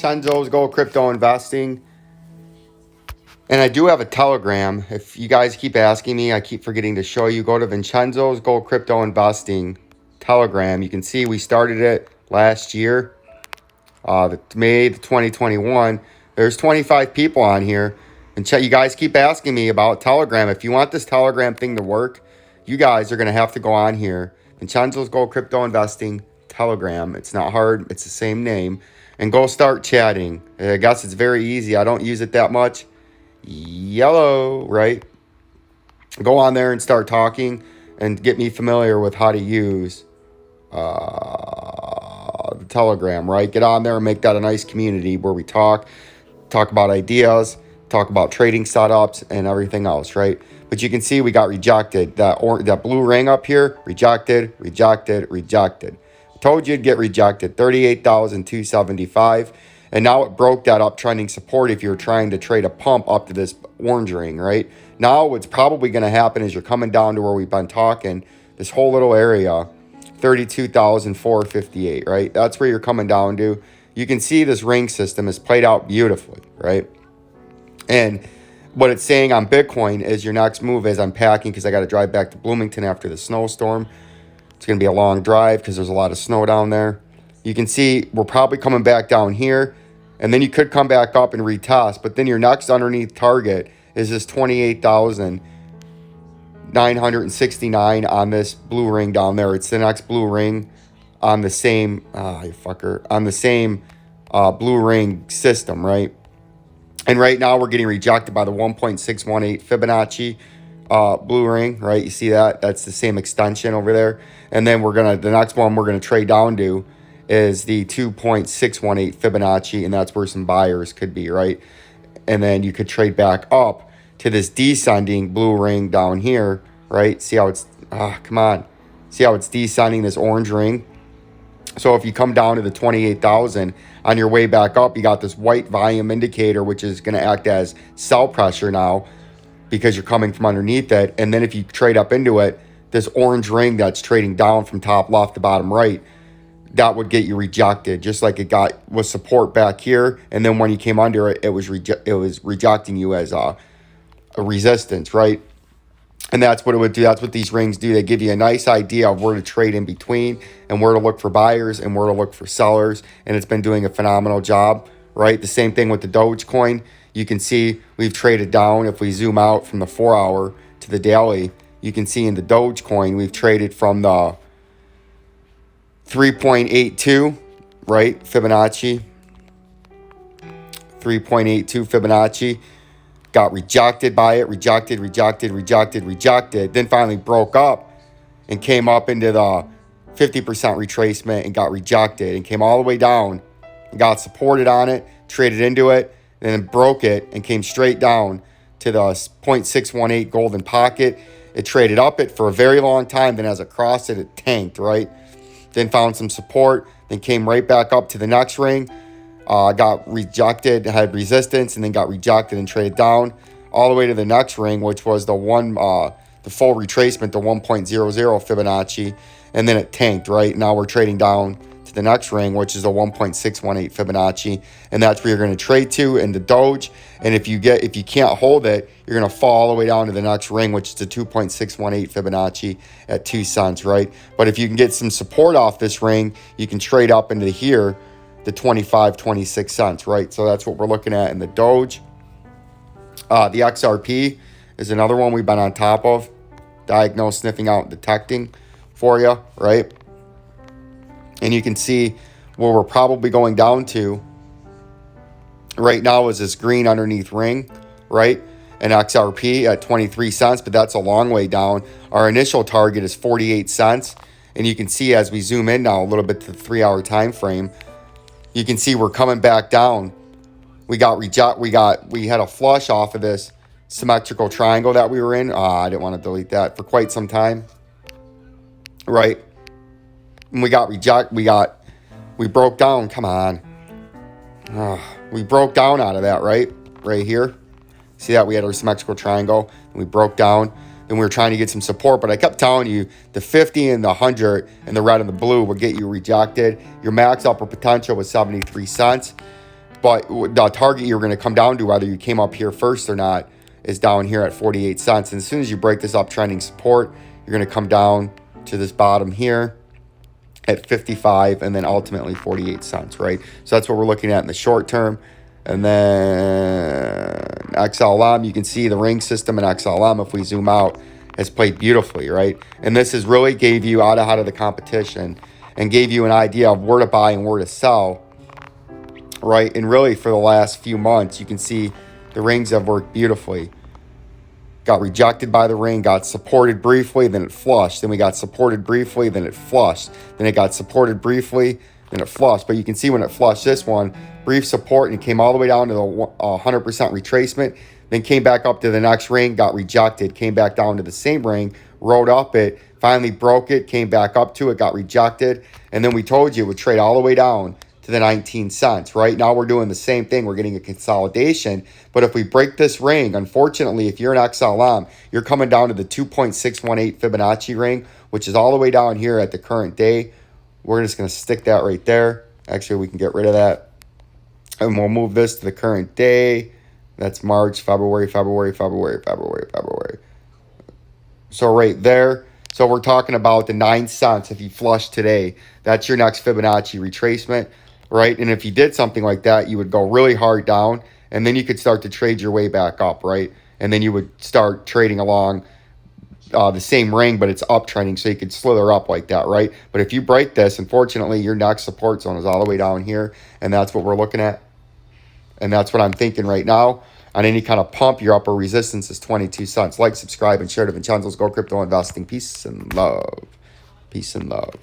Vincenzo's Gold Crypto Investing. And I do have a Telegram. If you guys keep asking me, I keep forgetting to show you. Go to Vincenzo's Gold Crypto Investing Telegram. You can see we started it last year, May 2021. There's 25 people on here. And you guys keep asking me about Telegram. If you want this Telegram thing to work, you guys are going to have to go on here. Vincenzo's Gold Crypto Investing Telegram. It's not hard. It's the same name. And go start chatting. I guess it's very easy. I don't use it that much. Yellow, right? Go on there and start talking and get me familiar with how to use the Telegram, right? Get on there and make that a nice community where we talk about ideas, talk about trading setups and everything else, right? But you can see we got rejected. That blue ring up here, rejected. I told you it'd get rejected, 38,275. And now it broke that uptrending support if you're trying to trade a pump up to this orange ring, right? Now what's probably going to happen is you're coming down to where we've been talking, this whole little area, 32,458, right? That's where you're coming down to. You can see this ring system is played out beautifully, right? And what it's saying on Bitcoin is your next move is I'm packing because I got to drive back to Bloomington after the snowstorm. It's going to be a long drive because there's a lot of snow down there. You can see we're probably coming back down here. And then you could come back up and retest. But then your next underneath target is this 28,969 on this blue ring down there. It's the next blue ring on the same, on the same blue ring system, right? And right now we're getting rejected by the 1.618 Fibonacci blue ring, right? You see that? That's the same extension over there. And then the next one we're gonna trade down to is the 2.618 Fibonacci, and that's where some buyers could be, right? And then you could trade back up to this descending blue ring down here, right? See how it's, see how it's descending, this orange ring? So if you come down to the 28,000, on your way back up, you got this white volume indicator, which is going to act as sell pressure now because you're coming from underneath it. And then if you trade up into it, this orange ring that's trading down from top left to bottom right, that would get you rejected, just like it was support back here. And then when you came under it, it was rejecting you as a resistance, right? And that's what it would do. That's what these rings do. They give you a nice idea of where to trade in between and where to look for buyers and where to look for sellers. And it's been doing a phenomenal job, right? The same thing with the Doge coin. You can see we've traded down. If we zoom out from the 4 hour to the daily, you can see in the Doge coin, we've traded from the 3.82, right? Fibonacci. 3.82 Fibonacci. Got rejected by it. Rejected. Then finally broke up and came up into the 50% retracement and got rejected and came all the way down and got supported on it, traded into it, and then broke it and came straight down to the 0.618 golden pocket. It traded up it for a very long time. Then as it crossed it, it tanked, right? Then found some support, then came right back up to the next ring, got rejected, had resistance, and then got rejected and traded down all the way to the next ring, which was the full retracement, the 1.00 Fibonacci, and then it tanked, right? Now we're trading down to the next ring, which is the 1.618 Fibonacci, and that's where you're going to trade to in the Doge. And if you can't hold it, you're going to fall all the way down to the next ring, which is the 2.618 Fibonacci at 2 cents, right? But if you can get some support off this ring, you can trade up into here, the 26 cents, right? So that's what we're looking at in the Doge. The XRP is another one we've been on top of, diagnose, sniffing out, detecting for you, right? And you can see where we're probably going down to right now is this green underneath ring, right? And XRP at 23 cents, but that's a long way down. Our initial target is 48 cents. And you can see as we zoom in now a little bit to the 3 hour time frame, you can see we're coming back down. We had a flush off of this symmetrical triangle that we were in. I didn't want to delete that for quite some time, right? And we broke down. Come on. We broke down out of that, right? Right here. See that? We had our symmetrical triangle and we broke down. Then we were trying to get some support, but I kept telling you the 50 and the 100 and the red and the blue would get you rejected. Your max upper potential was 73 cents. But the target you're going to come down to, whether you came up here first or not, is down here at 48 cents. And as soon as you break this uptrending support, you're going to come down to this bottom here at 55 and then ultimately 48 cents, right? So that's what we're looking at in the short term. And then XLM, you can see the ring system in XLM, if we zoom out, has played beautifully, right? And this has really gave you out ahead of the competition and gave you an idea of where to buy and where to sell, right? And really for the last few months, you can see the rings have worked beautifully. Got rejected by the ring, got supported briefly, then it flushed. Then we got supported briefly, then it flushed. Then it got supported briefly, then it flushed. But you can see when it flushed this one, brief support, and it came all the way down to the 100% retracement, then came back up to the next ring, got rejected, came back down to the same ring, rode up it, finally broke it, came back up to it, got rejected, and then we told you it would trade all the way down to the 19 cents. Right now we're doing the same thing. We're getting a consolidation. But if we break this ring, unfortunately, if you're an XLM, you're coming down to the 2.618 Fibonacci ring, which is all the way down here at the current day. We're just going to stick that right there. Actually, we can get rid of that. And we'll move this to the current day. That's March, February. So right there. So we're talking about the 9 cents if you flush today. That's your next Fibonacci retracement, right? And if you did something like that, you would go really hard down, and then you could start to trade your way back up, right? And then you would start trading along the same ring, but it's uptrending, so you could slither up like that, right? But if you break this, unfortunately, your next support zone is all the way down here, and that's what we're looking at. And that's what I'm thinking right now. On any kind of pump, your upper resistance is 22 cents. Like, subscribe, and share to Vincenzo's Go Crypto Investing. Peace and love. Peace and love.